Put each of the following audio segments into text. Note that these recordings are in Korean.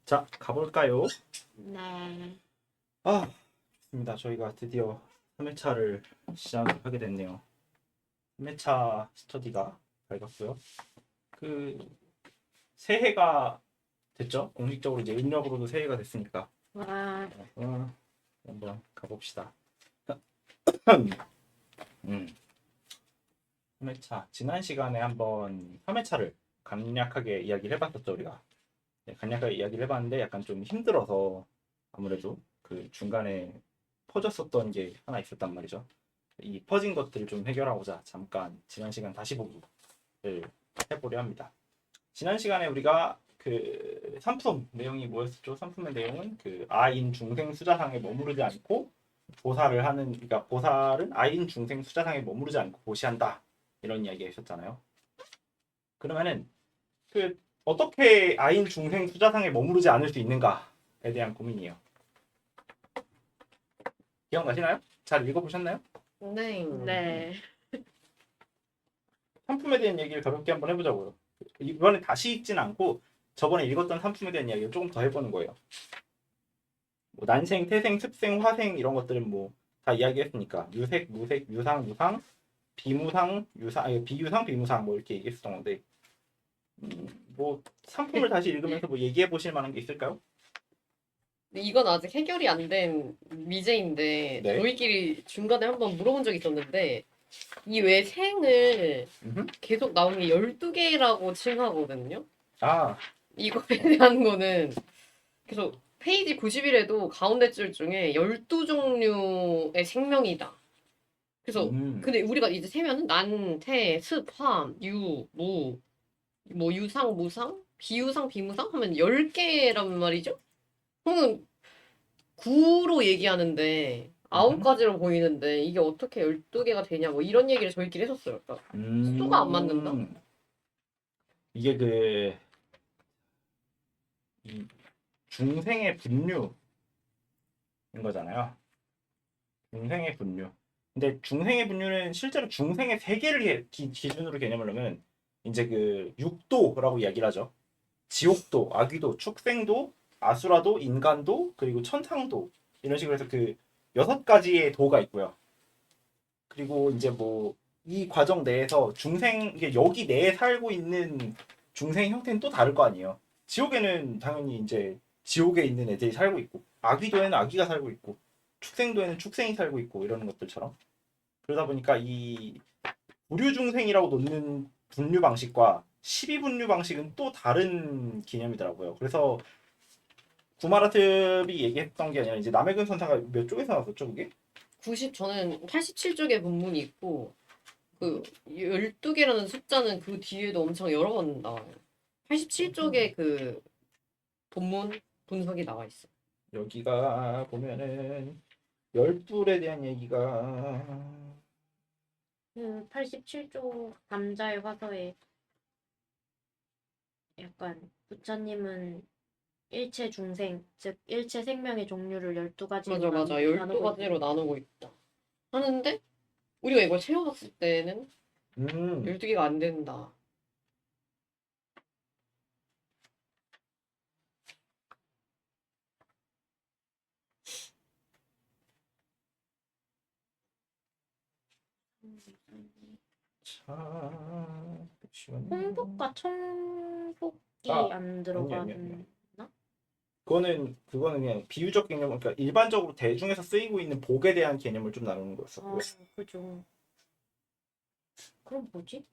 자, 가볼까요? 네. 아, 좋습니다. 저희가 드디어 3회차를 시작하게 됐네요. 3회차 스터디가 밝았고요. 그 새해가 됐죠? 공식적으로 이제 음력으로도 새해가 됐으니까 와, 한번 가봅시다. 음, 3회차 지난 시간에 한번 3회차를 간략하게 이야기를 해봤었죠 우리가. 네, 간략하게 이야기를 해봤는데 약간 좀 힘들어서 아무래도 그 중간에 퍼졌었던 게 하나 있었단 말이죠. 이 퍼진 것들을 좀 해결하고자 잠깐 지난 시간 다시 보기를 해보려 합니다. 지난 시간에 우리가 그 상품 내용이 뭐였었죠? 상품의 내용은 그 아인 중생 수자상에 머무르지 않고 보살을 하는, 그러니까 보살은 아인 중생 수자상에 머무르지 않고 보시한다, 이런 이야기가 있었잖아요. 그러면은 그 어떻게 아인 중생 수자상에 머무르지 않을 수 있는가에 대한 고민이에요. 기억나시나요? 잘 읽어보셨나요? 네. 네. 상품에 대한 얘기를 가볍게 한번 해보자고요. 이번에 다시 읽진 않고 저번에 읽었던 상품에 대한 이야기를 조금 더 해보는 거예요. 뭐 난생, 태생, 습생, 화생 이런 것들은 뭐 다 이야기했으니까 유색, 무색, 유상, 무상, 비무상, 유상, 아니, 비유상, 비무상 뭐 이렇게 얘기했었던 건데 뭐 상품을 다시 읽으면서 뭐 얘기해 보실 만한 게 있을까요? 이건 아직 해결이 안 된 미제인데 네. 저희끼리 중간에 한번 물어본 적이 있었는데 이 왜 생을 음흠. 계속 나오는 게 12개라고 칭하거든요. 아, 이거에 대한 거는 계속 페이지 90일에도 가운데 줄 중에 12종류의 생명이다. 그래서 근데 우리가 이제 세면은 난, 태, 습, 화, 유, 무, 뭐 유상, 무상, 비유상, 비무상 하면 10개란 말이죠? 그러면 9로 얘기하는데 9가지로 보이는데 이게 어떻게 12개가 되냐 뭐 이런 얘기를 저희끼리 했었어요. 그러니까 수가 안 맞는다? 이게 그 이 중생의 분류인 거잖아요. 중생의 분류. 근데 중생의 분류는 실제로 중생의 세계를 기준으로 개념을 하면 이제 그 육도라고 이야기를 하죠. 지옥도, 아귀도, 축생도, 아수라도, 인간도, 그리고 천상도, 이런 식으로 해서 그 6가지의 도가 있고요. 그리고 이제 뭐 이 과정 내에서 중생, 이게 여기 내에 살고 있는 중생 형태는 또 다를 거 아니에요. 지옥에는 당연히 이제 지옥에 있는 애들이 살고 있고, 아귀도에는 아귀가 살고 있고, 축생도에는 축생이 살고 있고, 이러는 것들처럼. 그러다 보니까 이 부류 중생이라고 놓는 분류 방식과 12분류 방식은 또 다른 개념이더라고요. 그래서 구마라트비 얘기했던 게 아니라 이제 남해근 선사가 몇 쪽에서 나왔었죠, 그게? 저는 87쪽에 본문이 있고 그 12개라는 숫자는 그 뒤에도 엄청 여러 번 나와요. 87쪽에 그 본문 분석이 나와 있어. 여기가 보면은 열불에 대한 얘기가 그 87조 남자의 화서에 약간 부처님은 일체 중생, 즉 일체 생명의 종류를 12가지로 맞아. 12가지로 나누고 있다. 하는데 우리가 이걸 채워봤을 때는 음 12개가 안 된다. 자, 잠시만요. 홍복과 청복이 아, 안 아니요. 들어가나? 그거는 그냥 비유적 개념, 그러니까 일반적으로 대중에서 쓰이고 있는 복에 대한 개념을 좀 나누는 거였었고요. 그죠. 그럼 뭐지?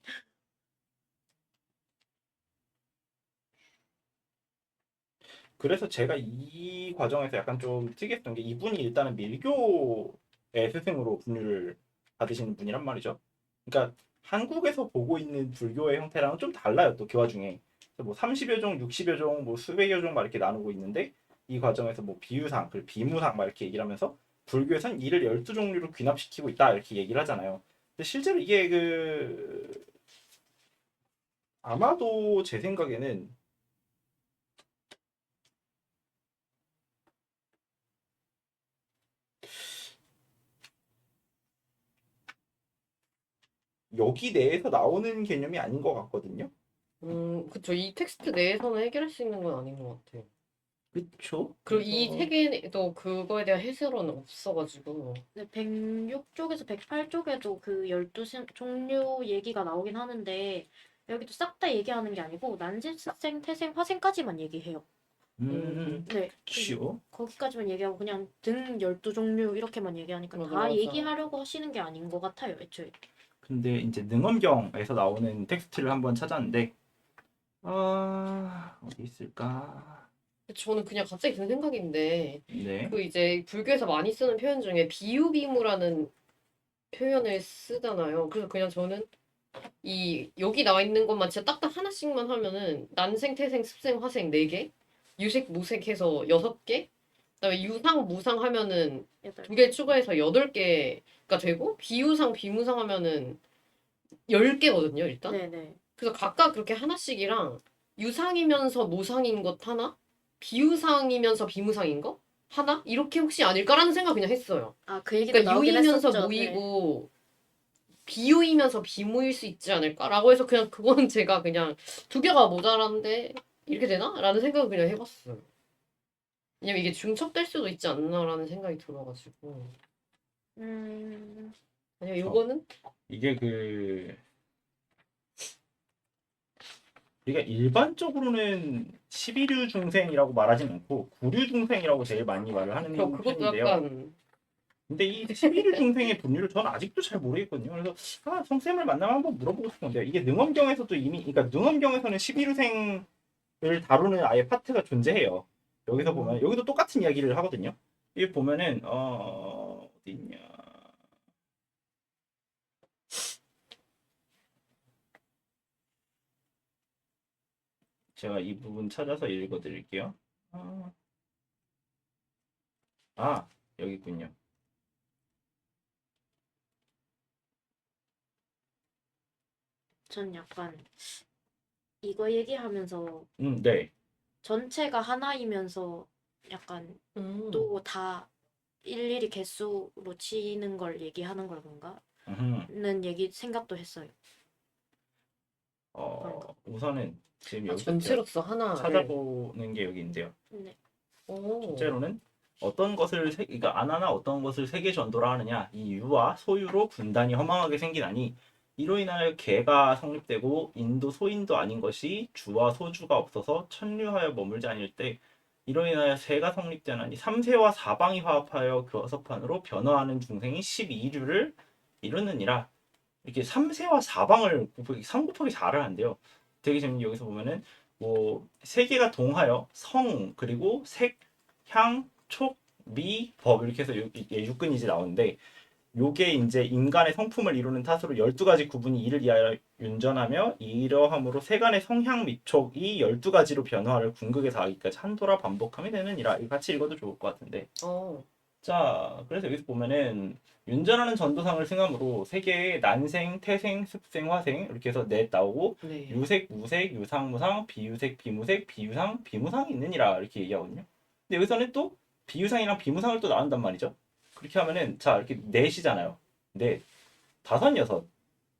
그래서 제가 이 과정에서 약간 좀 특이했던 게 이분이 일단은 밀교의 스승으로 분류를 받으시는 분이란 말이죠. 그러니까 한국에서 보고 있는 불교의 형태랑은 좀 달라요. 또 그 와중에 그래서 뭐 30여 종, 60여 종, 뭐 수백여 종 막 이렇게 나누고 있는데 이 과정에서 뭐 비유상, 그리고 비무상 막 이렇게 얘기를 하면서 불교에선 이를 12종류로 귀납시키고 있다 이렇게 얘기를 하잖아요. 근데 실제로 이게 그 아마도 제 생각에는 여기 내에서 나오는 개념이 아닌 것 같거든요. 그쵸. 이 텍스트 내에서는 해결할 수 있는 건 아닌 것 같아요. 그쵸? 그리고 이 그래서 책에도 그거에 대한 해설은 없어가지고. 네, 106쪽에서 108쪽에도 그 12종류 얘기가 나오긴 하는데 여기도 싹 다 얘기하는 게 아니고 난진, 습생, 태생, 화생까지만 얘기해요. 음, 네. 그쵸? 거기까지만 얘기하고 그냥 등 12종류 이렇게만 얘기하니까 맞아, 다 맞아. 얘기하려고 하시는 게 아닌 것 같아요, 애초에. 근데 이제 능엄경에서 나오는 텍스트를 한번 찾았는데 어디 있을까? 저는 그냥 갑자기 든 생각인데, 네. 그 이제 불교에서 많이 쓰는 표현 중에 비유비무라는 표현을 쓰잖아요. 그래서 그냥 저는 이 여기 나와 있는 것만 진짜 딱딱 하나씩만 하면은 난생, 태생, 습생, 화생 4개, 유색, 무색 해서 6개, 그다음에 유상, 무상 하면은 여덟. 2개 추가해서 8개가 되고, 비유상, 비무상 하면은 10개거든요, 일단. 네네. 그래서 각각 그렇게 하나씩이랑 유상이면서 무상인 것 하나, 비유상이면서 비무상인 거 하나, 이렇게 혹시 아닐까라는 생각 그냥 했어요. 아, 그 얘기도 그러니까 나오긴 유이면서 했었죠. 네. 무이고 비유이면서 비무일 수 있지 않을까라고 해서 그냥 그거는 제가 그냥 2개가 모자란데 이렇게 되나? 라는 생각을 그냥 해봤어요. 왜냐면 이게 중첩될 수도 있지 않나라는 생각이 들어가지고. 음, 아니면 저- 요거는 이게 그 우리가 일반적으로는 11류 중생이라고 말하진 않고 9류 중생이라고 제일 많이 말을 하는 그것도 편인데요. 약간 근데 이 11류 중생의 분류를 저는 아직도 잘 모르겠거든요. 그래서 성쌤을 만나면 한번 물어보고 싶은데 이게 능엄경에서도 이미 그러니까 능엄경에서는 11유생을 다루는 아예 파트가 존재해요. 여기서 보면 여기도 똑같은 이야기를 하거든요. 여기 보면은 어디 있냐? 제가 이 부분 찾아서 읽어드릴게요. 아, 여기 있군요. 전 약간 이거 얘기하면서 네. 전체가 하나이면서 약간 또 다 일일이 개수로 치는 걸 얘기하는 걸 건가? 음, 는 얘기 생각도 했어요. 그런가? 우선은 지금 아, 여기서 제가 전체로서 하나를. 찾아보는 게 여기 있는데요. 네. 오. 첫째로는 어떤 것을 그러니까 안 하나 어떤 것을 세계 전도라 하느냐 이 유와 소유로 분단이 허망하게 생기나니 이로 인하여 개가 성립되고 인도 소인도 아닌 것이 주와 소주가 없어서 천류하여 머물지 아닐 때 이로 인하여 세가 성립되나니 삼세와 사방이 화합하여 교섭판으로 변화하는 중생이 12류를 이루느니라. 이렇게 3세와 4방을 3 곱하기 4를 한대요. 되게 재밌는 게 여기서 보면은 뭐 세 개가 동하여 성 그리고 색, 향, 촉, 미, 법 이렇게 해서 육근이지 나오는데 요게 이제 인간의 성품을 이루는 탓으로 12가지 구분이 이를 위하여 윤전하며 이러함으로 세간의 성향 미촉이 12가지로 변화를 궁극에서 하기까지 한도라 반복함이 되느니라. 이거 같이 읽어도 좋을 것 같은데 어. 자, 그래서 여기서 보면은 윤전하는 전도상을 승함으로 세계에 난생, 태생, 습생, 화생 이렇게 해서 넷 나오고 네. 유색, 무색, 유상, 무상, 비유색, 비무색, 비유상, 비무상이 있느니라 이렇게 얘기하거든요. 근데 여기서는 또 비유상이랑 비무상을 또 나눈단 말이죠. 그렇게 하면은 자 이렇게 넷이잖아요. 넷, 다섯, 여섯,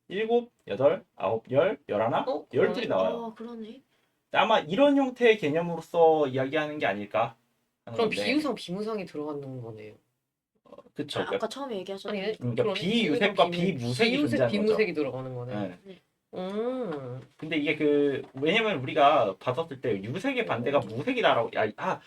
일곱, 여덟, 아홉, 열, 열하나, 열둘이 그러네. 나와요. 그러네. 아마 이런 형태의 개념으로서 이야기하는 게 아닐까 하는 그럼 건데, 비유상, 비무상이 들어가는 거네요. 그쵸? 아까 처음에 얘기하셨는데. 아니, 그러니까 그러네. 비유색과 비유색, 비무색이 비유색, 존재하는 거죠. 비무색이 들어가는 거네. 네. 음. 근데 이게 그 왜냐면 우리가 봤었을 때 유색의 반대가 무색이다라고 나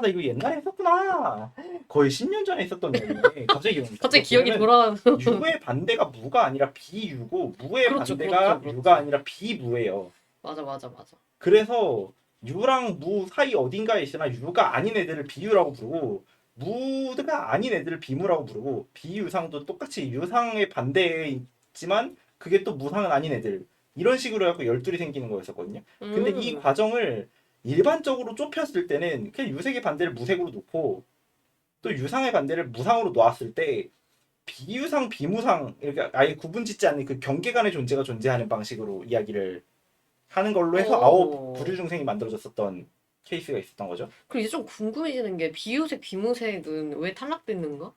이거 옛날에 했었구나. 거의 10년 전에 있었던 얘기네. 갑자기 기억나. 갑자기 기억이 돌아가는. 유의 반대가 무가 아니라 비유고 무의 그렇죠, 반대가 그렇죠, 그렇죠. 유가 아니라 비무예요. 맞아, 맞아, 맞아. 그래서 유랑 무 사이 어딘가에 있으나 유가 아닌 애들을 비유라고 부르고 무가 아닌 애들을 비무라고 부르고 비유상도 똑같이 유상의 반대에 있지만 그게 또 무상은 아닌 애들 이런 식으로 해서 열둘이 생기는 거였었거든요. 근데 이 과정을 일반적으로 좁혔을 때는 그냥 유색의 반대를 무색으로 놓고 또 유상의 반대를 무상으로 놓았을 때 비유상 비무상 이렇게 아예 구분짓지 않는 그 경계간의 존재가 존재하는 방식으로 이야기를 하는 걸로 해서 오. 9부류 중생이 만들어졌었던 케이스가 있었던 거죠. 그리고 이제 좀 궁금해지는 게 비유색, 비무색은 왜 탈락됐는가?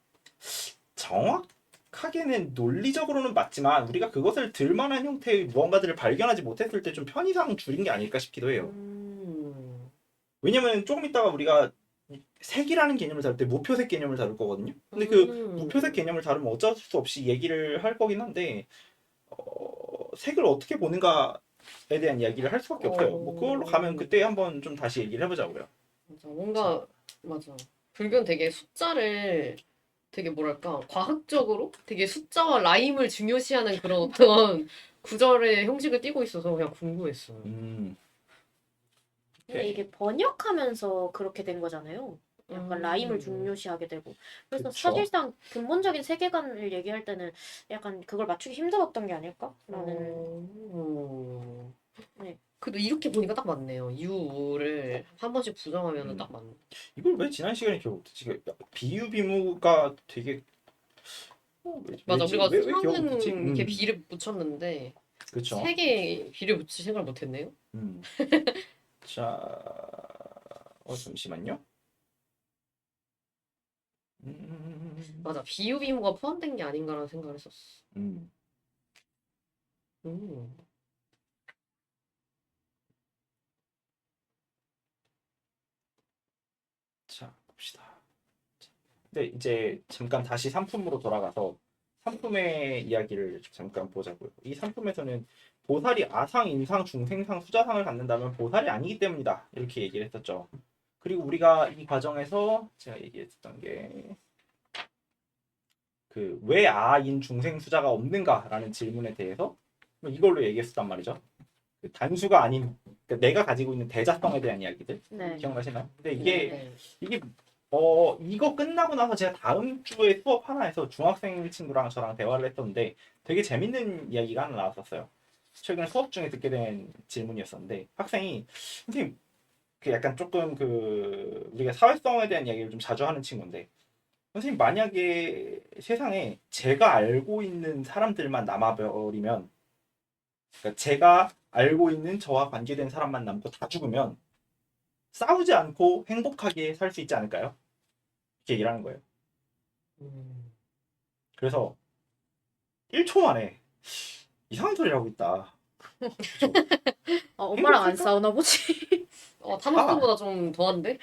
정확하게는 논리적으로는 맞지만 우리가 그것을 들만한 형태의 무언가들을 발견하지 못했을 때 좀 편의상 줄인 게 아닐까 싶기도 해요. 왜냐면 조금 있다가 우리가 색이라는 개념을 다룰 때 무표색 개념을 다룰 거거든요. 근데 그 무표색 개념을 다루면 어쩔 수 없이 얘기를 할 거긴 한데 색을 어떻게 보는가에 대한 이야기를 할 수밖에 없어요. 뭐 그걸로 가면 그때 한번 좀 다시 얘기를 해보자고요. 맞아. 뭔가 맞아. 불교는 되게 숫자를 되게 뭐랄까 과학적으로 되게 숫자와 라임을 중요시하는 그런 어떤 구절의 형식을 띠고 있어서 그냥 궁금했어요. 근데 이게 번역하면서 그렇게 된 거잖아요. 약간 라임을 음. 중요시하게 되고. 그래서 그쵸. 사실상 근본적인 세계관을 얘기할 때는 약간 그걸 맞추기 힘들었던 게 아닐까? 라는. 네. 그래도 이렇게 보니까 딱 맞네요. 유를 한 번씩 부정하면 딱 맞네. 이걸 왜 지난 시간에 기억 못했지? 비유 비무가 되게 맞아, 왜지? 우리가 왜 기억 상은 못했지? 이렇게 비를 붙였는데 그쵸. 세 개의 비를 붙일 생각을 못했네요. 자, 잠시만요. 맞아, 비유 비무가 포함된 게 아닌가라는 생각을 했었어. 음. 자, 봅시다. 근데 이제 잠깐 다시 상품으로 돌아가서 상품의 이야기를 잠깐 보자고요. 이 상품에서는 보살이 아상, 인상, 중생상, 수자상을 갖는다면 보살이 아니기 때문이다. 이렇게 얘기를 했었죠. 그리고 우리가 이 과정에서 제가 얘기했었던 게 그 왜 아인 중생 수자가 없는가라는 질문에 대해서 이걸로 얘기했었단 말이죠. 그 단수가 아닌 그러니까 내가 가지고 있는 대자성에 대한 이야기들 네. 기억나시나요? 근데 네. 이게 이거 끝나고 나서 제가 다음 주에 수업 하나에서 중학생 친구랑 저랑 대화를 했었는데 되게 재밌는 이야기가 하나 나왔었어요. 최근에 수업 중에 듣게 된 질문이었었는데 학생이 선생님 그 약간 조금 그 우리가 사회성에 대한 이야기를 좀 자주 하는 친구인데 선생님 만약에 세상에 제가 알고 있는 사람들만 남아버리면 그러니까 제가 알고 있는 저와 관계된 사람만 남고 다 죽으면 싸우지 않고 행복하게 살 수 있지 않을까요? 이렇게 얘기를 하는 거예요. 그래서 1초 만에 이상한 소리를 하고 있다. 엄마랑 안 행복할까? 싸우나 보지. 타노스보다 좀 더한데?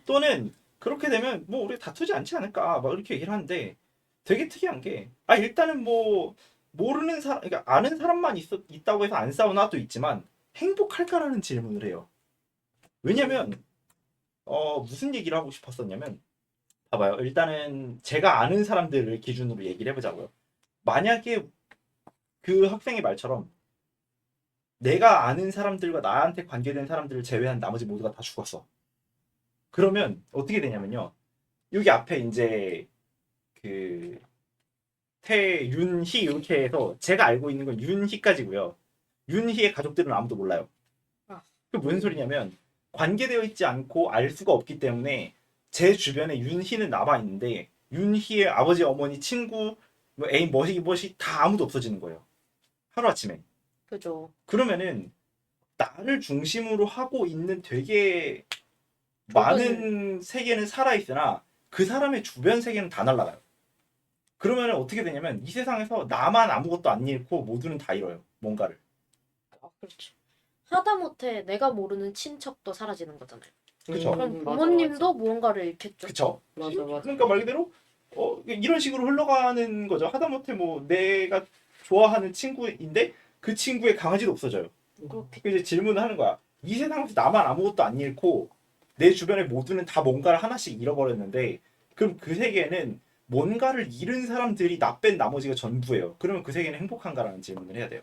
또는 그렇게 되면 뭐 우리 다투지 않지 않을까 막 이렇게 얘기를 하는데 되게 특이한 게 일단은 뭐 모르는 사람 그러니까 아는 사람만 있다고 해서 안 싸우나도 있지만 행복할까라는 질문을 해요. 왜냐면 무슨 얘기를 하고 싶었었냐면 봐봐요. 일단은 제가 아는 사람들을 기준으로 얘기를 해보자고요. 만약에 그 학생의 말처럼 내가 아는 사람들과 나한테 관계된 사람들을 제외한 나머지 모두가 다 죽었어. 그러면 어떻게 되냐면요. 여기 앞에 이제 그 태윤희 이렇게 해서 제가 알고 있는 건 윤희까지고요. 윤희의 가족들은 아무도 몰라요. 그 무슨 소리냐면 관계되어 있지 않고 알 수가 없기 때문에 제 주변에 윤희는 남아 있는데 윤희의 아버지, 어머니, 친구, 뭐 애인, 멋이 다 아무도 없어지는 거예요. 하루아침에. 그죠. 그러면은 나를 중심으로 하고 있는 되게 많은 세계는 살아있으나 그 사람의 주변 세계는 다 날아가요. 그러면 어떻게 되냐면 이 세상에서 나만 아무것도 안 잃고 모두는 다 잃어요. 뭔가를. 그렇죠. 하다못해 내가 모르는 친척도 사라지는 거잖아요. 그쵸? 그럼 맞아, 부모님도 무언가를 잃겠죠. 그쵸? 맞아. 그러니까 말 그대로 이런 식으로 흘러가는 거죠. 하다못해 뭐 내가 좋아하는 친구인데 그 친구의 강아지도 없어져요. 그렇게. 이제 질문을 하는 거야. 이 세상에서 나만 아무것도 안 잃고 내 주변의 모두는 다 뭔가를 하나씩 잃어버렸는데 그럼 그 세계는 뭔가를 잃은 사람들이 나 뺀 나머지가 전부예요. 그러면 그 세계는 행복한가라는 질문을 해야 돼요.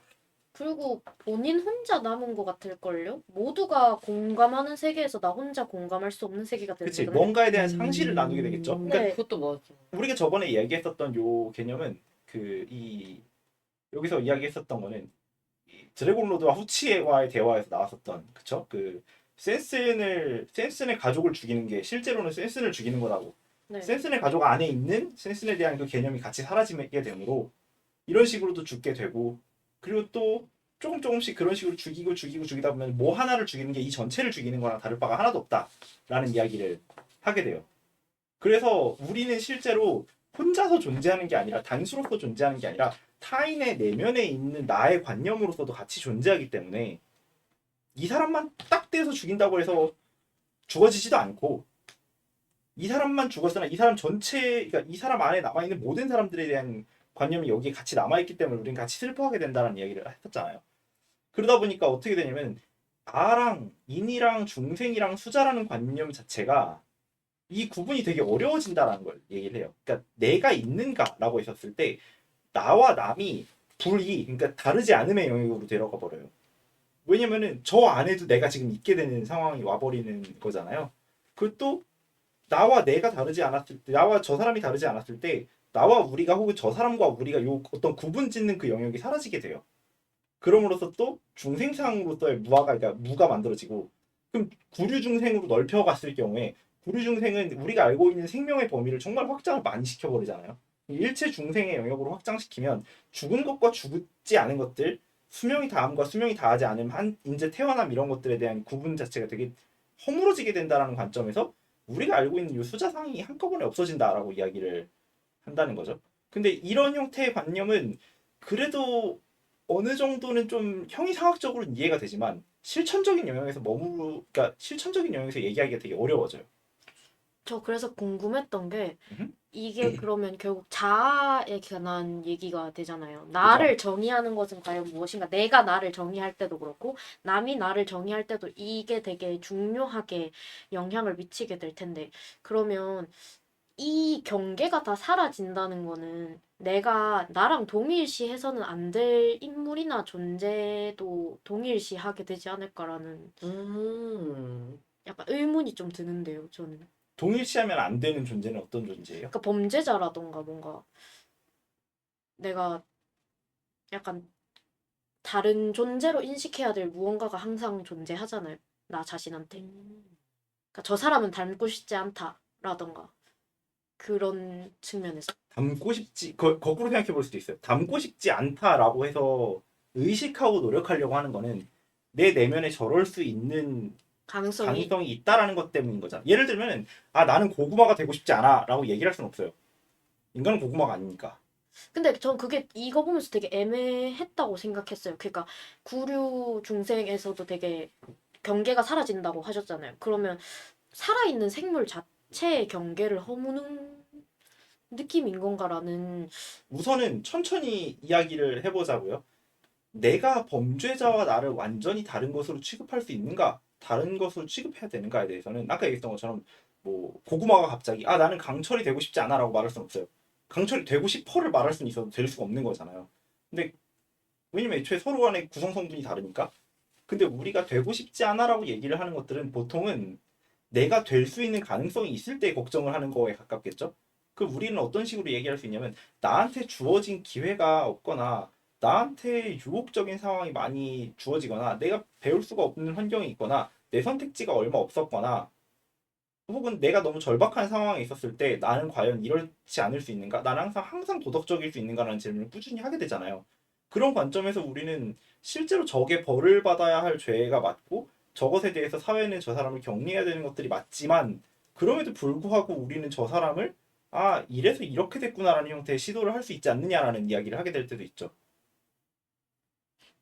그리고 본인 혼자 남은 것 같을걸요? 모두가 공감하는 세계에서 나 혼자 공감할 수 없는 세계가 되는 그치? 거잖아요. 뭔가에 대한 상실을 나누게 되겠죠. 그러니까 네. 그것도 맞아. 우리가 저번에 이야기했었던 요 개념은 여기서 이야기했었던 거는 이 드래곤 로드와 후치와의 대화에서 나왔었던 그쵸? 그 센슨의 가족을 죽이는 게 실제로는 센슨을 죽이는 거라고. 네. 센슨의 가족 안에 있는 센슨에 대한 그 개념이 같이 사라지게 되므로 이런 식으로도 죽게 되고 그리고 또 조금씩 그런 식으로 죽이다 보면 뭐 하나를 죽이는 게 이 전체를 죽이는 거랑 다를 바가 하나도 없다라는 이야기를 하게 돼요. 그래서 우리는 실제로 혼자서 존재하는 게 아니라 단수로서 존재하는 게 아니라 타인의 내면에 있는 나의 관념으로서도 같이 존재하기 때문에 이 사람만 딱 떼서 죽인다고 해서 죽어지지도 않고 이 사람만 죽었으나 이 사람 전체, 그러니까 이 사람 안에 남아있는 모든 사람들에 대한 관념이 여기에 같이 남아있기 때문에 우리는 같이 슬퍼하게 된다는 이야기를 했었잖아요. 그러다 보니까 어떻게 되냐면 아랑 인이랑 중생이랑 수자라는 관념 자체가 이 구분이 되게 어려워진다라는 걸 얘기를 해요. 그러니까 내가 있는가라고 했었을 때 나와 남이 불이, 그러니까 다르지 않음의 영역으로 데려가 버려요. 왜냐면은 저 안에도 내가 지금 있게 되는 상황이 와버리는 거잖아요. 그것도 나와 내가 다르지 않았을 때, 나와 저 사람이 다르지 않았을 때 나와 우리가 혹은 저 사람과 우리가 요 어떤 구분 짓는 그 영역이 사라지게 돼요. 그럼으로써 또 중생상으로서의 무아가, 그러니까 무가 만들어지고, 그럼 구류중생으로 넓혀갔을 경우에 구류중생은 우리가 알고 있는 생명의 범위를 정말 확장을 많이 시켜버리잖아요. 일체 중생의 영역으로 확장시키면 죽은 것과 죽지 않은 것들, 수명이 다함과 수명이 다하지 않음, 한 인제 태어남 이런 것들에 대한 구분 자체가 되게 허물어지게 된다라는 관점에서 우리가 알고 있는 이 수자상이 한꺼번에 없어진다라고 이야기를 한다는 거죠. 근데 이런 형태의 관념은 그래도 어느 정도는 좀 형이상학적으로 이해가 되지만 실천적인 영역에서 그러니까 실천적인 영역에서 얘기하기가 되게 어려워져요. 저 그래서 궁금했던 게 음. 이게 그러면 결국 자아에 관한 얘기가 되잖아요. 나를 정의하는 것은 과연 무엇인가? 내가 나를 정의할 때도 그렇고 남이 나를 정의할 때도 이게 되게 중요하게 영향을 미치게 될 텐데 그러면 이 경계가 다 사라진다는 거는 내가 나랑 동일시해서는 안 될 인물이나 존재도 동일시하게 되지 않을까라는 약간 의문이 좀 드는데요, 저는. 동일시하면 안 되는 존재는 어떤 존재예요? 그러니까 범죄자라던가 뭔가 내가 약간 다른 존재로 인식해야 될 무언가가 항상 존재하잖아요. 나 자신한테. 그러니까 저 사람은 닮고 싶지 않다라던가 그런 측면에서. 닮고 싶지, 거꾸로 생각해 볼 수도 있어요. 닮고 싶지 않다라고 해서 의식하고 노력하려고 하는 거는 내 내면에 저럴 수 있는 가능성이. 가능성이 있다라는 것 때문인 거잖아. 예를 들면 아 나는 고구마가 되고 싶지 않아라고 얘기를 할 수는 없어요. 인간은 고구마가 아니니까. 근데 전 그게 이거 보면서 되게 애매했다고 생각했어요. 그러니까 구류 중생에서도 되게 경계가 사라진다고 하셨잖아요. 그러면 살아있는 생물 자체의 경계를 허무는 느낌인 건가라는. 우선은 천천히 이야기를 해보자고요. 내가 범죄자와 나를 완전히 다른 것으로 취급할 수 있는가, 다른 것으로 취급해야 되는가에 대해서는 아까 얘기했던 것처럼 뭐 고구마가 갑자기 아 나는 강철이 되고 싶지 않아라고 말할 수는 없어요. 강철이 되고 싶어를 말할 수는 있어도 될 수가 없는 거잖아요. 근데 왜냐면 애초에 서로 간의 구성 성분이 다르니까. 근데 우리가 되고 싶지 않아라고 얘기를 하는 것들은 보통은 내가 될 수 있는 가능성이 있을 때 걱정을 하는 거에 가깝겠죠. 그 우리는 어떤 식으로 얘기할 수 있냐면 나한테 주어진 기회가 없거나 나한테 유혹적인 상황이 많이 주어지거나 내가 배울 수가 없는 환경이 있거나 내 선택지가 얼마 없었거나 혹은 내가 너무 절박한 상황에 있었을 때 나는 과연 이렇지 않을 수 있는가? 나는 항상 도덕적일 수 있는가라는 질문을 꾸준히 하게 되잖아요. 그런 관점에서 우리는 실제로 적의 벌을 받아야 할 죄가 맞고 저것에 대해서 사회는 저 사람을 격리해야 되는 것들이 맞지만 그럼에도 불구하고 우리는 저 사람을 아 이래서 이렇게 됐구나라는 형태의 시도를 할 수 있지 않느냐라는 이야기를 하게 될 때도 있죠.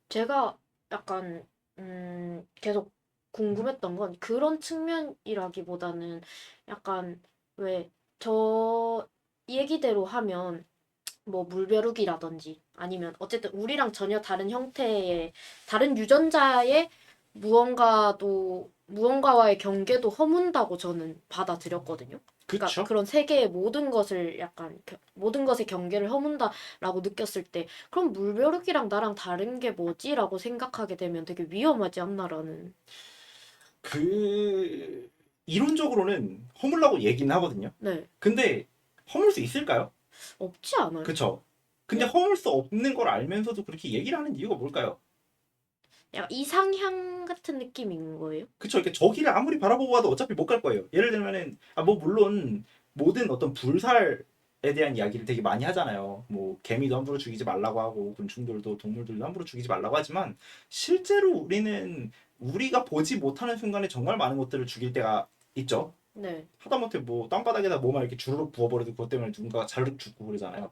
제가 약간 계속 궁금했던 건 그런 측면이라기보다는 약간 왜 저 얘기대로 하면 뭐 물벼룩이라든지 아니면 어쨌든 우리랑 전혀 다른 형태의 다른 유전자의 무언가와의 경계도 허문다고 저는 받아들였거든요. 그러니까 그쵸? 그런 세계의 모든 것을 약간 모든 것의 경계를 허문다라고 느꼈을 때 그럼 물벼룩이랑 나랑 다른 게 뭐지라고 생각하게 되면 되게 위험하지 않나라는. 그 이론적으로는 허물라고 얘기는 하거든요. 네. 근데 허물 수 있을까요? 없지 않아요? 그쵸? 근데 그냥 허물 수 없는 걸 알면서도 그렇게 얘기를 하는 이유가 뭘까요? 약간 이상향 같은 느낌인 거예요? 그쵸? 이렇게 저기를 아무리 바라보고 와도 어차피 못 갈 거예요. 예를 들면은 뭐 물론 모든 어떤 불살에 대한 이야기를 되게 많이 하잖아요. 뭐 개미도 함부로 죽이지 말라고 하고 곤충들도 동물들도 함부로 죽이지 말라고 하지만 실제로 우리는 우리가 보지 못하는 순간에 정말 많은 것들을 죽일 때가 있죠. 네. 하다못해 뭐 땅바닥에다 뭐만 이렇게 주르륵 부어버려도 그것 때문에 누군가가 자르륵 죽고 그러잖아요.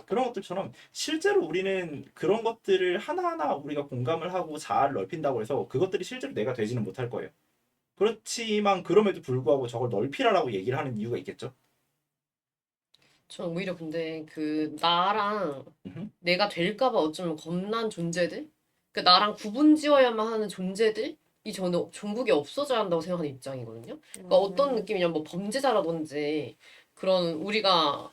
그런 것들처럼 실제로 우리는 그런 것들을 하나하나 우리가 공감을 하고 자아를 넓힌다고 해서 그것들이 실제로 내가 되지는 못할 거예요. 그렇지만 그럼에도 불구하고 저걸 넓히라라고 얘기를 하는 이유가 있겠죠. 전 오히려 근데 그 나랑 음흠. 내가 될까봐 어쩌면 겁난 존재들? 그 나랑 구분 지어야만 하는 존재들이 저는 종국에 없어져야 한다고 생각하는 입장이거든요. 그러니까 어떤 느낌이냐면 뭐 범죄자라든지 그런 우리가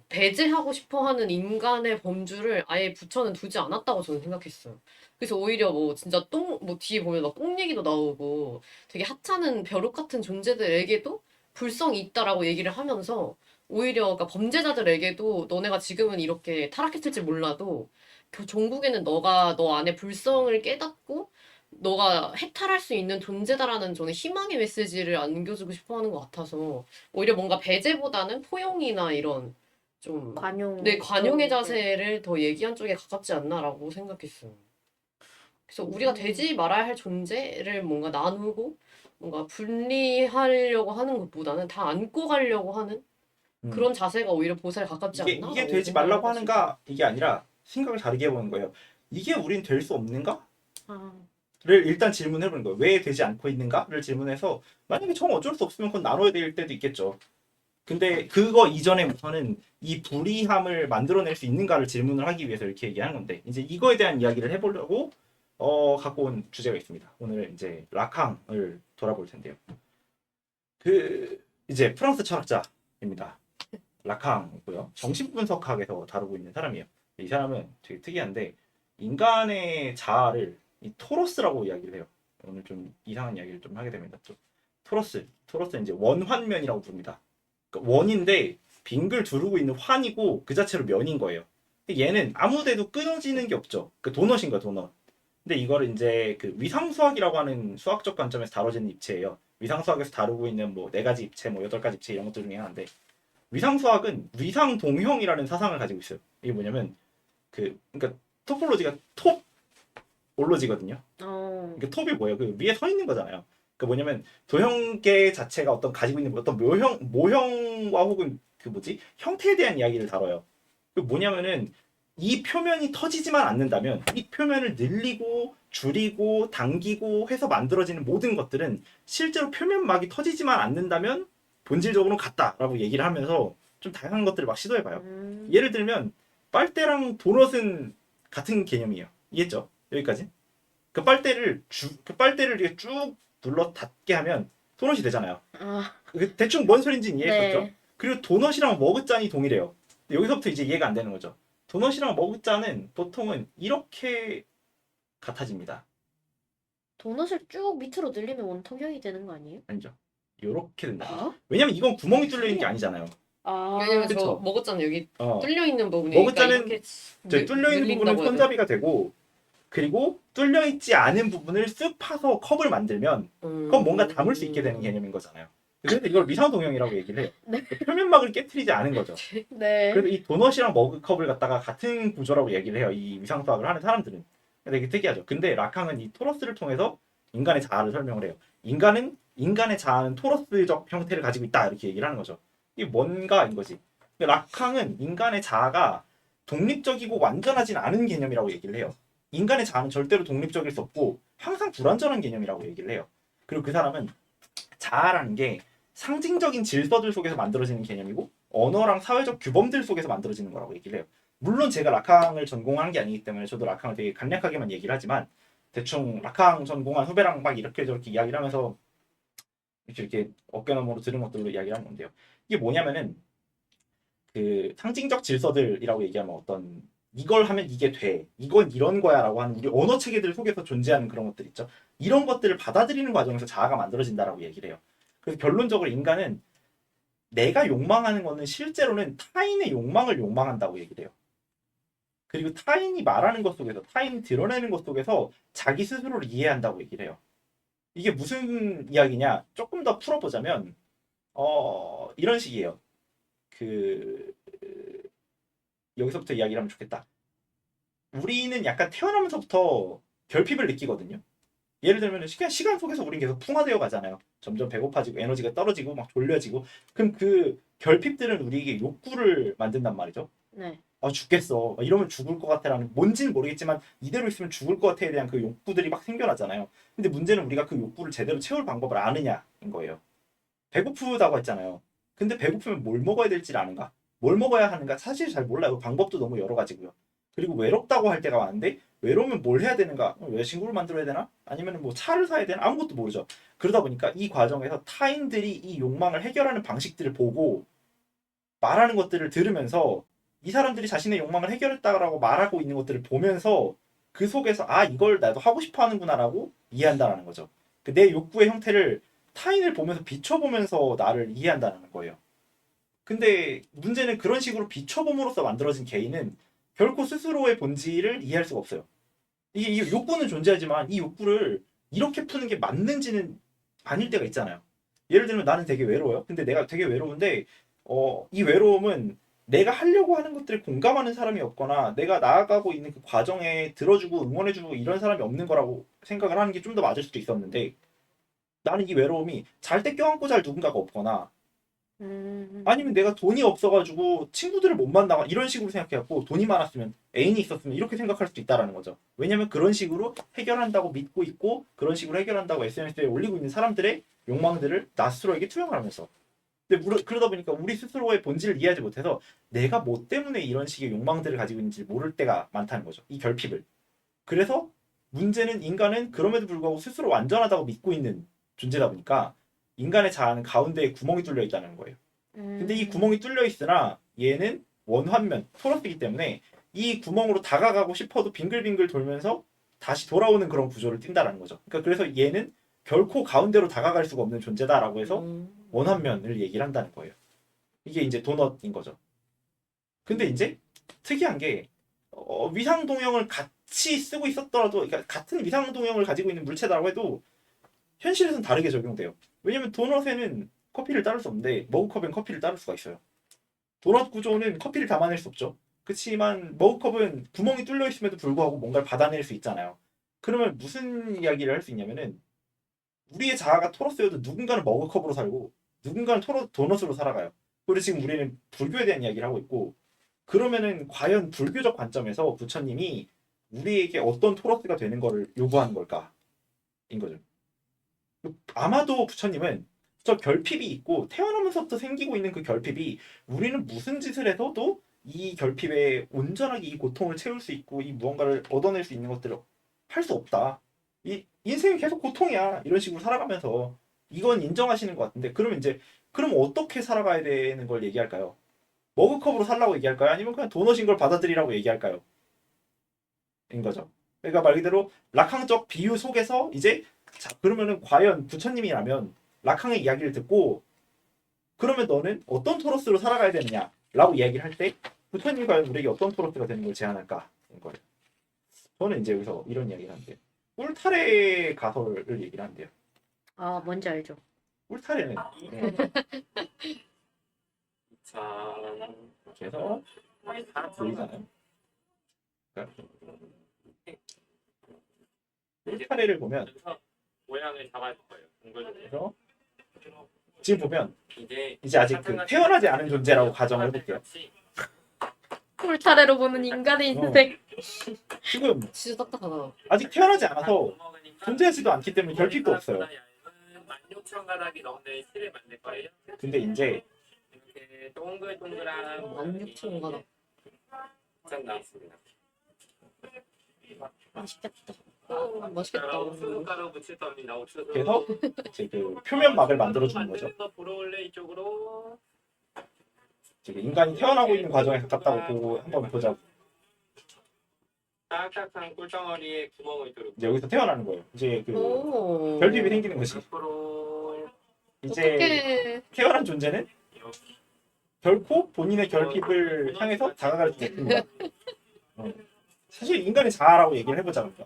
배제하고 싶어 하는 인간의 범주를 아예 부처는 두지 않았다고 저는 생각했어요. 그래서 오히려 뭐 진짜 뭐 뒤에 보면 막 똥 얘기도 나오고 되게 하찮은 벼룩 같은 존재들에게도 불성이 있다라고 얘기를 하면서 오히려 그러니까 범죄자들에게도 너네가 지금은 이렇게 타락했을지 몰라도 그 종국에는 너가 너 안에 불성을 깨닫고 너가 해탈할 수 있는 존재다라는 저는 희망의 메시지를 안겨주고 싶어 하는 것 같아서 오히려 뭔가 배제보다는 포용이나 이런 좀 관용. 네, 관용의 그런 게. 자세를 더 얘기한 쪽에 가깝지 않나라고 생각했어요. 그래서 우리가 되지 말아야 할 존재를 뭔가 나누고 뭔가 분리하려고 하는 것보다는 다 안고 가려고 하는 음. 그런 자세가 오히려 보살에 가깝지 이게 않나라고 되지 생각을 말라고 해가지고. 하는가 이게 아니라 생각을 다르게 해보는 거예요. 이게 우린 될 수 없는가? 아, 를 일단 질문해 보는 거예요. 왜 되지 않고 있는가를 질문해서 만약에 정 어쩔 수 없으면 그건 나눠야 될 때도 있겠죠. 근데 그거 이전에부터는 이 불이함을 만들어낼 수 있는가를 질문을 하기 위해서 이렇게 얘기하는 건데 이제 이거에 대한 이야기를 해보려고 갖고 온 주제가 있습니다. 오늘 이제 라캉을 돌아볼 텐데요. 그 이제 프랑스 철학자입니다. 라캉이고요. 정신분석학에서 다루고 있는 사람이에요. 이 사람은 되게 특이한데 인간의 자아를 이 토로스라고 이야기를 해요. 오늘 좀 이상한 이야기를 좀 하게 됩니다. 또 토로스는 이제 원환면이라고 부릅니다. 그러니까 원인데 빙글 두르고 있는 환이고 그 자체로 면인 거예요. 근데 얘는 아무데도 끊어지는 게 없죠. 그 도넛인 거야, 도넛. 근데 이거를 이제 그 위상수학이라고 하는 수학적 관점에서 다뤄지는 입체예요. 위상수학에서 다루고 있는 뭐 4가지 입체, 뭐 8가지 입체 이런 것들 중에 하나인데 위상수학은 위상동형이라는 사상을 가지고 있어요. 이게 뭐냐면 그러니까 토폴로지가 톱올로지거든요. 그러니까 톱이 뭐예요? 그 위에 서 있는 거잖아요. 그 뭐냐면 도형계 자체가 어떤 가지고 있는 어떤 모형과 혹은 그 뭐지 형태에 대한 이야기를 다뤄요. 그 뭐냐면은 이 표면이 터지지만 않는다면 이 표면을 늘리고 줄이고 당기고 해서 만들어지는 모든 것들은 실제로 표면막이 터지지만 않는다면 본질적으로는 같다라고 얘기를 하면서 좀 다양한 것들을 막 시도해봐요. 예를 들면 빨대랑 도넛은 같은 개념이에요. 이해했죠? 여기까지? 그 빨대를 이렇게 쭉 눌러 닫게 하면 도넛이 되잖아요. 아, 대충 뭔 소린지는 이해했었죠? 네. 그리고 도넛이랑 머그잔이 동일해요. 근데 여기서부터 이제 이해가 안 되는 거죠. 도넛이랑 머그잔은 보통은 이렇게 같아집니다. 도넛을 쭉 밑으로 늘리면 원통형이 되는 거 아니에요? 아니죠? 이렇게 된다. 어? 왜냐면 이건 구멍이 뚫려 있는 게 아니잖아요. 아, 왜냐면 저 그쵸. 먹었잖아요. 여기 어. 뚫려 있는 부분이 먹었자는 그러니까 이렇게 뚫려 있는 부분은 늘린다고 해야 되나? 손잡이가 되고 그리고 뚫려 있지 않은 부분을 쓱 파서 컵을 만들면 그건 뭔가 담을 수 있게 되는 개념인 거잖아요. 그래서 이걸 미상동형이라고 얘기를 해요. 네. 표면막을 깨트리지 않은 거죠. 네. 그래서 이 도넛이랑 머그컵을 갖다가 같은 구조라고 얘기를 해요. 이 위상수학을 하는 사람들은. 되게 특이하죠. 근데 라캉은 이 토러스를 통해서 인간의 자아를 설명을 해요. 인간의 자아는 토러스적 형태를 가지고 있다 이렇게 얘기를 하는 거죠. 이게 뭔가인 거지. 라캉은 인간의 자아가 독립적이고 완전하진 않은 개념이라고 얘기를 해요. 인간의 자아는 절대로 독립적일 수 없고 항상 불완전한 개념이라고 얘기를 해요. 그리고 그 사람은 자아라는 게 상징적인 질서들 속에서 만들어지는 개념이고 언어랑 사회적 규범들 속에서 만들어지는 거라고 얘기를 해요. 물론 제가 라캉을 전공한 게 아니기 때문에 저도 라캉을 되게 간략하게만 얘기를 하지만 대충 라캉 전공한 후배랑 막 이렇게 저렇게 이야기를 하면서 이렇게 어깨너머로 들은 것들로 이야기를 하는 건데요. 이게 뭐냐면은 그 상징적 질서들이라고 얘기하면 어떤 이걸 하면 이게 돼. 이건 이런 거야라고 하는 우리 언어 체계들 속에서 존재하는 그런 것들 있죠. 이런 것들을 받아들이는 과정에서 자아가 만들어진다라고 얘기를 해요. 그래서 결론적으로 인간은 내가 욕망하는 거는 실제로는 타인의 욕망을 욕망한다고 얘기를 해요. 그리고 타인이 말하는 것 속에서, 타인이 드러내는 것 속에서 자기 스스로를 이해한다고 얘기를 해요. 이게 무슨 이야기냐? 조금 더 풀어보자면, 이런 식이에요. 여기서부터 이야기를 하면 좋겠다. 우리는 약간 태어나면서부터 결핍을 느끼거든요. 예를 들면 시간 속에서 우린 계속 풍화되어 가잖아요. 점점 배고파지고 에너지가 떨어지고 막 졸려지고 그럼 그 결핍들은 우리에게 욕구를 만든단 말이죠. 네. 아 죽겠어 이러면 죽을 것 같아라는 뭔지는 모르겠지만 이대로 있으면 죽을 것 같아에 대한 그 욕구들이 막 생겨나잖아요. 근데 문제는 우리가 그 욕구를 제대로 채울 방법을 아느냐인 거예요. 배고프다고 했잖아요. 근데 배고프면 뭘 먹어야 될지 아는가? 뭘 먹어야 하는가? 사실 잘 몰라요. 방법도 너무 여러 가지고요. 그리고 외롭다고 할 때가 많은데 외로우면 뭘 해야 되는가? 여자친구를 만들어야 되나? 아니면 뭐 차를 사야 되나? 아무것도 모르죠. 그러다 보니까 이 과정에서 타인들이 이 욕망을 해결하는 방식들을 보고 말하는 것들을 들으면서 이 사람들이 자신의 욕망을 해결했다라고 말하고 있는 것들을 보면서 그 속에서 아 이걸 나도 하고 싶어 하는구나라고 이해한다라는 거죠. 내 욕구의 형태를 타인을 보면서 비춰보면서 나를 이해한다는 거예요. 근데 문제는 그런 식으로 비춰봄으로써 만들어진 개인은 결코 스스로의 본질을 이해할 수가 없어요. 이게 욕구는 존재하지만 이 욕구를 이렇게 푸는 게 맞는지는 아닐 때가 있잖아요. 예를 들면 나는 되게 외로워요. 근데 내가 되게 외로운데 이 외로움은 내가 하려고 하는 것들에 공감하는 사람이 없거나 내가 나아가고 있는 그 과정에 들어주고 응원해주고 이런 사람이 없는 거라고 생각을 하는 게 좀 더 맞을 수도 있었는데 나는 이 외로움이 잘 때 껴안고 잘 누군가가 없거나 아니면 내가 돈이 없어가지고 친구들을 못 만나고 이런 식으로 생각해갖고 돈이 많았으면 애인이 있었으면 이렇게 생각할 수도 있다라는 거죠. 왜냐면 그런 식으로 해결한다고 믿고 있고 그런 식으로 해결한다고 SNS에 올리고 있는 사람들의 욕망들을 나 스스로에게 투영을 하면서 근데 그러다 보니까 우리 스스로의 본질을 이해하지 못해서 내가 뭐 때문에 이런 식의 욕망들을 가지고 있는지 모를 때가 많다는 거죠. 이 결핍을. 그래서 문제는 인간은 그럼에도 불구하고 스스로 완전하다고 믿고 있는 존재다 보니까 인간의 자아는 가운데에 구멍이 뚫려 있다는 거예요. 근데 이 구멍이 뚫려 있으나 얘는 원환면, 토러스이기 때문에 이 구멍으로 다가가고 싶어도 빙글빙글 돌면서 다시 돌아오는 그런 구조를 띈다는 거죠. 그러니까 그래서 얘는 결코 가운데로 다가갈 수가 없는 존재다라고 해서 원환면을 얘기를 한다는 거예요. 이게 이제 도넛인 거죠. 근데 이제 특이한 게 위상 동형을 같이 쓰고 있었더라도 그러니까 같은 위상 동형을 가지고 있는 물체다라고 해도 현실에서는 다르게 적용돼요. 왜냐면 도넛에는 커피를 따를 수 없는데 머그컵엔 커피를 따를 수가 있어요. 도넛 구조는 커피를 담아낼 수 없죠. 그렇지만 머그컵은 구멍이 뚫려 있음에도 불구하고 뭔가를 받아낼 수 있잖아요. 그러면 무슨 이야기를 할 수 있냐면은 우리의 자아가 토러스여도 누군가는 머그컵으로 살고 누군가는 도넛으로 살아가요. 그리고 지금 우리는 불교에 대한 이야기를 하고 있고 그러면은 과연 불교적 관점에서 부처님이 우리에게 어떤 토러스가 되는 것을 요구하는 걸까? 인 거죠. 아마도 부처님은 저 결핍이 있고 태어나면서부터 생기고 있는 그 결핍이 우리는 무슨 짓을 해서도 이 결핍에 온전하게 이 고통을 채울 수 있고 이 무언가를 얻어낼 수 있는 것들을 할 수 없다. 이 인생이 계속 고통이야. 이런 식으로 살아가면서 이건 인정하시는 것 같은데 그럼 어떻게 살아가야 되는 걸 얘기할까요? 머그컵으로 살라고 얘기할까요? 아니면 그냥 도넛인 걸 받아들이라고 얘기할까요? 인 거죠. 그러니까 말 그대로 락항적 비유 속에서 이제 자, 그러면은 과연 부처님이라면 락항의 이야기를 듣고 그러면 너는 어떤 토로스로 살아가야 되느냐라고 이야기를 할 때 부처님이 과연 우리에게 어떤 토로스가 되는 걸 제안할까? 인 거예요. 저는 이제 여기서 이런 이야기를 하는데요. 울타리 가설을 얘기를 하는데요. 아, 뭔지 알죠? 울타리는 자, 그래서 다 보이잖아요. 그러니까 울타리를 보면 그래서 모양을 잡아줄 거예요. 그래서 지금 보면 이제 아직 그 태어나지 않은 존재라고 가정을 해볼게요. 꿀타래로 보는 인간의 인생. 지금 진짜 딱딱하다. 아직 태어나지 않아서 존재하지도 않기 때문에 결핍도 없어요. 16,000가닥이 넘는 실을 만들 거예요. 근데 이제 이렇게 동글동글한 16,000가닥. 장 나왔습니다. 맛있겠다. 맛있겠다. 옥수수가루 묻힐 겁니다. 옥수수. 그래서 이제 그 표면막을 만들어주는 거죠. 불어올래 이쪽으로. 지금 인간이 태어나고 있는 과정에 가깝다고 보고 한번 보자고. 딱딱한 꿀덩어리에 구멍을 뚫고. 이제 여기서 태어나는 거예요. 이제 그 오. 결핍이 생기는 것이. 옆으로 이제 어떻게 태어난 존재는 이렇게. 결코 본인의 결핍을 향해서 다가갈 수 없습니다. 사실 인간의 자아라고 얘기를 해보자 그러니까.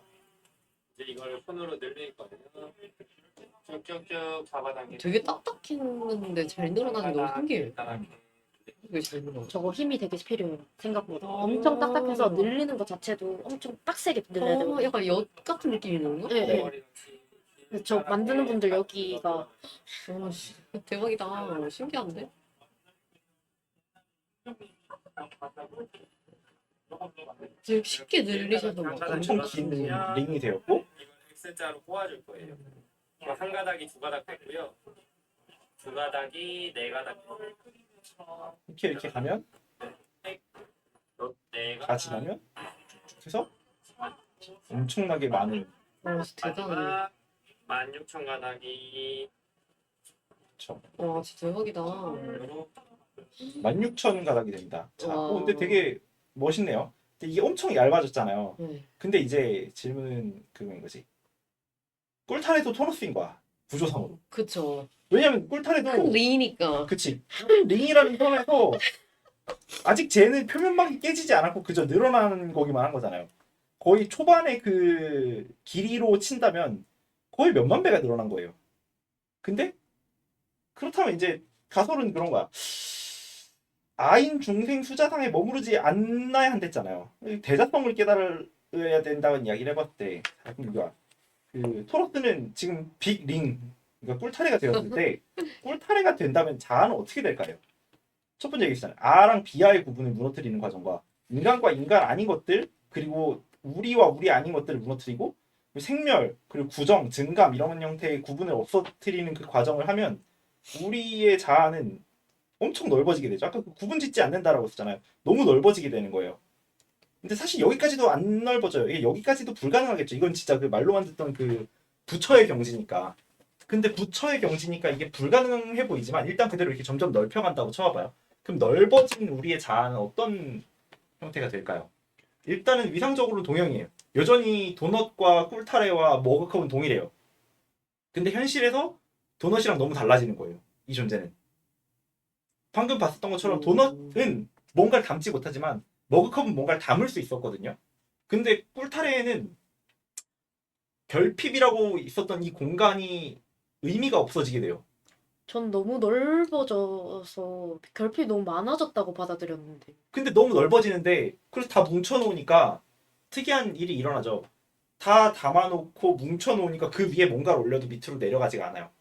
이제 이걸 손으로 늘릴 거예요. 쭉쭉쭉 잡아당기고. 되게 딱딱했는데 잘 늘어나는 게 너무 신기해. 되게 잘 늘어. 저거 힘이 되게 필요해요. 생각보다. 엄청 딱딱해서 늘리는 것 자체도 엄청 빡세게 늘려야 되고. 약간 엿 같은 느낌이 나는가? 네, 네. 근데 저 만드는 분들 여기가 씨, 대박이다. 신기한데? 지금 쉽게 늘리셔서 막 엄청 긴 링이 되었고 이걸 X자로 꼬아줄 거예요. 한 가닥이 두 가닥 됐고요. 두 가닥이 네 가닥. 이렇게 가면 네 같이 가면 그래서 엄청나게 많은 진짜 대단하네. 16,000가닥이 그쵸. 와 진짜 대박이다. 16,000 가닥이 됩니다. 자, 와. 근데 되게 멋있네요. 근데 이게 엄청 얇아졌잖아요. 네. 근데 이제 질문은 그거인 거지. 꿀탄에도 토너스인 거야. 구조상으로. 그쵸. 왜냐면 꿀탄에도 큰 링이니까. 그치. 큰 링이라는 선에서 아직 쟤는 표면막이 깨지지 않았고 그저 늘어나는 거기만 한 거잖아요. 거의 초반에 그 길이로 친다면 거의 몇만 배가 늘어난 거예요. 근데 그렇다면 이제 가설은 그런 거야. 아인 중생 수자상에 머무르지 않나야 한댔잖아요. 대자성을 깨달아야 된다는 이야기를 해봤을 때 우리가 그 토로스는 지금 빅 링, 그러니까 꿀타래가 되었는데 꿀타래가 된다면 자아는 어떻게 될까요? 첫 번째 얘기했잖아요. R랑 B와의 구분을 무너뜨리는 과정과 인간과 인간 아닌 것들 그리고 우리와 우리 아닌 것들을 무너뜨리고 생멸 그리고 구정, 증감 이런 형태의 구분을 없어뜨리는 그 과정을 하면 우리의 자아는 엄청 넓어지게 되죠. 아까 그 구분 짓지 않는다라고 했잖아요. 너무 넓어지게 되는 거예요. 근데 사실 여기까지도 안 넓어져요. 이게 여기까지도 불가능하겠죠. 이건 진짜 그 말로만 듣던 그 부처의 경지니까. 근데 부처의 경지니까 이게 불가능해 보이지만 일단 그대로 이렇게 점점 넓혀간다고 쳐봐요. 그럼 넓어진 우리의 자아는 어떤 형태가 될까요? 일단은 위상적으로 동형이에요. 여전히 도넛과 꿀타래와 머그컵은 동일해요. 근데 현실에서 도넛이랑 너무 달라지는 거예요. 이 존재는. 방금 봤었던 것처럼 도넛은 뭔가를 담지 못하지만 머그컵은 뭔가를 담을 수 있었거든요. 근데 꿀타래에는 결핍이라고 있었던 이 공간이 의미가 없어지게 돼요. 전 너무 넓어져서 결핍이 너무 많아졌다고 받아들였는데. 근데 너무 넓어지는데 그래서 다 뭉쳐놓으니까 특이한 일이 일어나죠. 다 담아놓고 뭉쳐놓으니까 그 위에 뭔가를 올려도 밑으로 내려가지가 않아요.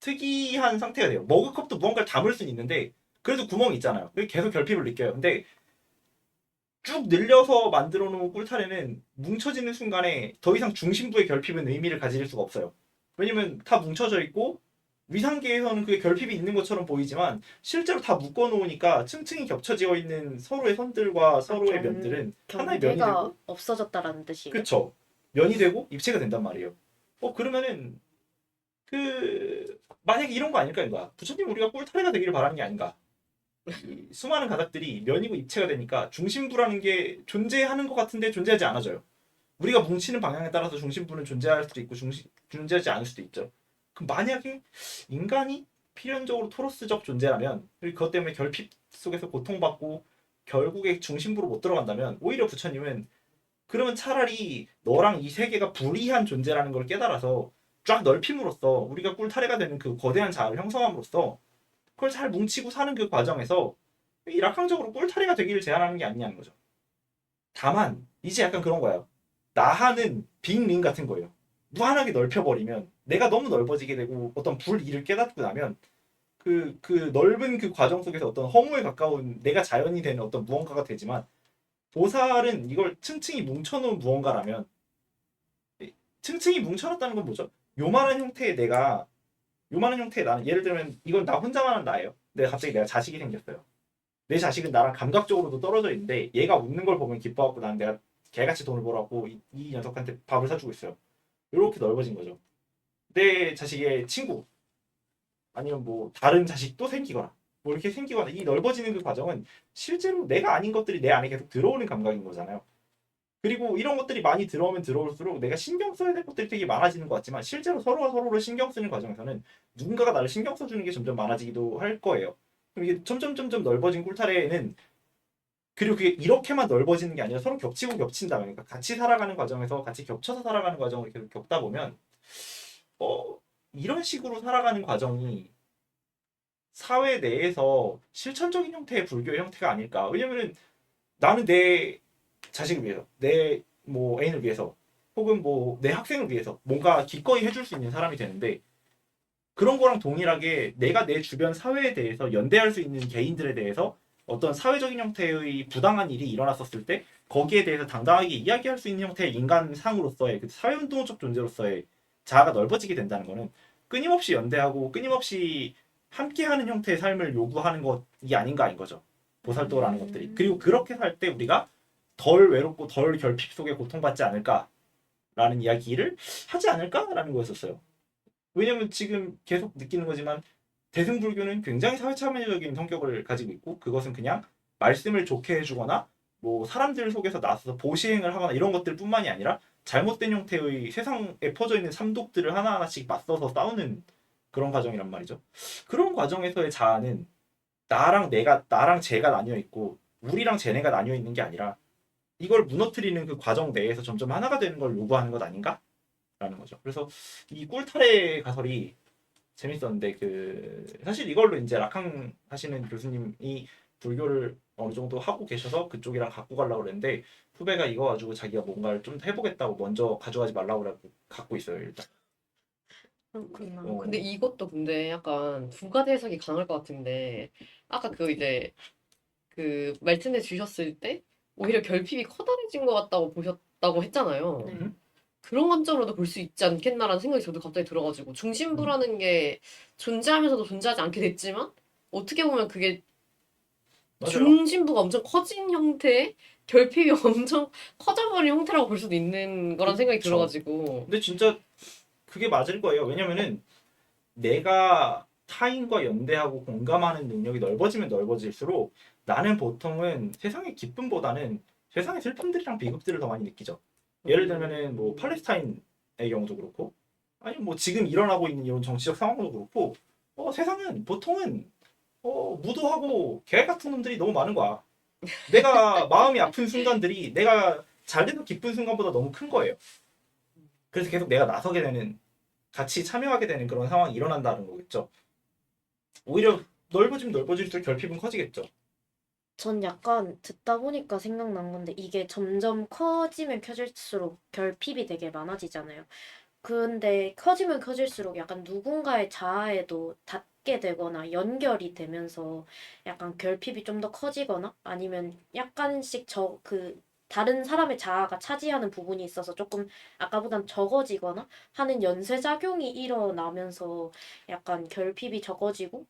특이한 상태가 돼요. 머그컵도 무언가를 담을 수는 있는데 그래도 구멍이 있잖아요. 계속 결핍을 느껴요. 근데 쭉 늘려서 만들어 놓은 꿀타래는 뭉쳐지는 순간에 더 이상 중심부의 결핍은 의미를 가질 수가 없어요. 왜냐면 다 뭉쳐져 있고 위상계에서는 그게 결핍이 있는 것처럼 보이지만 실제로 다 묶어 놓으니까 층층이 겹쳐지어 있는 서로의 선들과 서로의 면들은 하나의 면이 경계가 되고 없어졌다라는 뜻이에요. 그쵸. 면이 되고 입체가 된단 말이에요. 그러면은 만약에 이런 거 아닐까 이거야. 부처님 우리가 꿀타래가 되기를 바라는 게 아닌가. 이 수많은 가닥들이 면이고 입체가 되니까 중심부라는 게 존재하는 것 같은데 존재하지 않아져요. 우리가 뭉치는 방향에 따라서 중심부는 존재할 수도 있고 존재하지 않을 수도 있죠. 그럼 만약에 인간이 필연적으로 토로스적 존재라면 그리고 그것 때문에 결핍 속에서 고통받고 결국에 중심부로 못 들어간다면 오히려 부처님은 그러면 차라리 너랑 이 세계가 불이한 존재라는 걸 깨달아서 쫙 넓힘으로써 우리가 꿀타래가 되는 그 거대한 자아를 형성함으로써 그걸 잘 뭉치고 사는 그 과정에서 일확천적으로 꿀타래가 되기를 제안하는 게 아니냐는 거죠. 다만 이제 약간 그런 거예요. 나하는 빅링 같은 거예요. 무한하게 넓혀버리면 내가 너무 넓어지게 되고 어떤 불이를 깨닫고 나면 그 넓은 그 과정 속에서 어떤 허무에 가까운 내가 자연이 되는 어떤 무언가가 되지만 보살은 이걸 층층이 뭉쳐놓은 무언가라면 층층이 뭉쳐놨다는 건 뭐죠? 요만한 형태의 나는 예를 들면 이건 나 혼자만 한 나예요. 갑자기 내가 자식이 생겼어요. 내 자식은 나랑 감각적으로도 떨어져 있는데 얘가 웃는 걸 보면 기뻐하고 나는 내가 개같이 돈을 벌어갖고 이 녀석한테 밥을 사주고 있어요. 이렇게 넓어진 거죠. 내 자식의 친구 아니면 뭐 다른 자식도 생기거나 뭐 이렇게 생기거나 이 넓어지는 그 과정은 실제로 내가 아닌 것들이 내 안에 계속 들어오는 감각인 거잖아요. 그리고 이런 것들이 많이 들어오면 들어올수록 내가 신경 써야 될 것들이 되게 많아지는 것 같지만 실제로 서로가 서로를 신경 쓰는 과정에서는 누군가가 나를 신경 써주는 게 점점 많아지기도 할 거예요. 그럼 이게 점점 넓어진 꿀타래에는 그리고 그게 이렇게만 넓어지는 게 아니라 서로 겹치고 겹친다. 그러니까 같이 살아가는 과정에서 같이 겹쳐서 살아가는 과정을 계속 겪다 보면 이런 식으로 살아가는 과정이 사회 내에서 실천적인 형태의 불교의 형태가 아닐까. 왜냐면은 나는 내 자식을 위해서, 내 뭐 애인을 위해서, 혹은 뭐 내 학생을 위해서 뭔가 기꺼이 해줄 수 있는 사람이 되는데 그런 거랑 동일하게 내가 내 주변 사회에 대해서 연대할 수 있는 개인들에 대해서 어떤 사회적인 형태의 부당한 일이 일어났었을 때 거기에 대해서 당당하게 이야기할 수 있는 형태의 인간상으로서의 그 사회운동적 존재로서의 자아가 넓어지게 된다는 거는 끊임없이 연대하고 끊임없이 함께하는 형태의 삶을 요구하는 것이 아닌가인 거죠. 보살도라는 것들이. 그리고 그렇게 살 때 우리가 덜 외롭고 덜 결핍 속에 고통받지 않을까라는 이야기를 하지 않을까라는 거였었어요. 왜냐면 지금 계속 느끼는 거지만 대승불교는 굉장히 사회참여적인 성격을 가지고 있고 그것은 그냥 말씀을 좋게 해주거나 뭐 사람들 속에서 나서서 보시행을 하거나 이런 것들뿐만이 아니라 잘못된 형태의 세상에 퍼져 있는 삼독들을 하나하나씩 맞서서 싸우는 그런 과정이란 말이죠. 그런 과정에서의 자아는 나랑 쟤가 나뉘어 있고 우리랑 쟤네가 나뉘어 있는 게 아니라 이걸 무너뜨리는 그 과정 내에서 점점 하나가 되는 걸 요구하는 것 아닌가? 라는 거죠. 그래서 이 꿀타래 가설이 재밌었는데 그 사실 이걸로 이제 락항 하시는 교수님이 불교를 어느 정도 하고 계셔서 그쪽이랑 갖고 가려고 그랬는데 후배가 이거 가지고 자기가 뭔가를 좀 해보겠다고 먼저 가져가지 말라고 그러고 갖고 있어요 일단. 그렇구나. 근데 이것도 근데 약간 두 가지 해석이 가능할 것 같은데 아까 그 이제 그 말씀해 주셨을 때 오히려 결핍이 커다래진 것 같다고 보셨다고 했잖아요. 네. 그런 관점으로도 볼 수 있지 않겠나라는 생각이 저도 갑자기 들어가지고 중심부라는 게 존재하면서도 존재하지 않게 됐지만 어떻게 보면 그게 맞아요. 중심부가 엄청 커진 형태의 결핍이 엄청 커져버린 형태라고 볼 수도 있는 거란 생각이 그쵸. 들어가지고 근데 진짜 그게 맞을 거예요. 왜냐면은 내가 타인과 연대하고 공감하는 능력이 넓어지면 넓어질수록 나는 보통은 세상의 기쁨보다는 세상의 슬픔들이랑 비극들을 더 많이 느끼죠. 예를 들면은 뭐 팔레스타인의 경우도 그렇고 아니 뭐 지금 일어나고 있는 이런 정치적 상황도 그렇고 세상은 보통은 무도하고 개 같은 놈들이 너무 많은 거야. 내가 마음이 아픈 순간들이 내가 잘 돼서 기쁜 순간보다 너무 큰 거예요. 그래서 계속 내가 나서게 되는 같이 참여하게 되는 그런 상황이 일어난다는 거겠죠. 오히려 넓어지면 넓어질수록 결핍은 커지겠죠. 전 약간 듣다 보니까 생각난 건데 이게 점점 커지면 커질수록 결핍이 되게 많아지잖아요. 근데 커지면 커질수록 약간 누군가의 자아에도 닿게 되거나 연결이 되면서 약간 결핍이 좀 더 커지거나 아니면 약간씩 다른 사람의 자아가 차지하는 부분이 있어서 조금 아까보단 적어지거나 하는 연쇄작용이 일어나면서 약간 결핍이 적어지고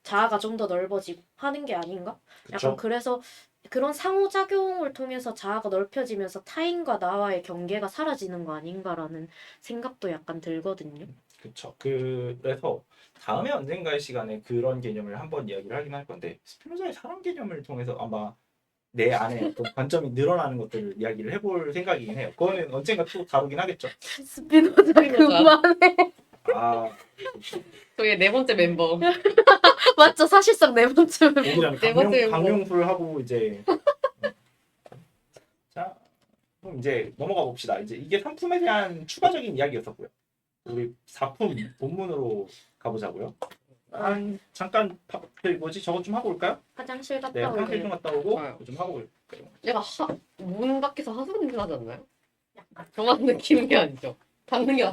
자아가 좀 더 넓어지고 하는 게 아닌가? 약간 그렇죠. 그래서 그런 상호작용을 통해서 자아가 넓혀지면서 타인과 나와의 경계가 사라지는 거 아닌가라는 생각도 약간 들거든요. 그렇죠. 그래서 다음에 언젠가의 시간에 그런 개념을 한번 이야기를 하긴 할 건데 스피노자의 사람 개념을 통해서 아마 내 안에 어떤 관점이 늘어나는 것들을 이야기를 해볼 생각이긴 해요. 그거는 언젠가 또 다루긴 하겠죠. 스피노자 스피노자. 그만해. 아, 저희의 네 번째 멤버 맞죠? 사실상 네 번째 오기 전에 네 번째 강용풀 하고 이제 자, 그럼 이제 넘어가 봅시다. 이제 이게 상품에 대한 추가적인 이야기였었고요. 우리 4품 본문으로 가보자고요. 잠깐 뭐지 저것 좀 하고 올까요? 화장실 네, 갔다 화장실 올게요. 좀 갔다 오고 좋아요. 좀 하고 올까요? 얘가 문 밖에서 하수구 냄새 나지 않나요? 저만 느끼는 게 아니죠. 닿는 게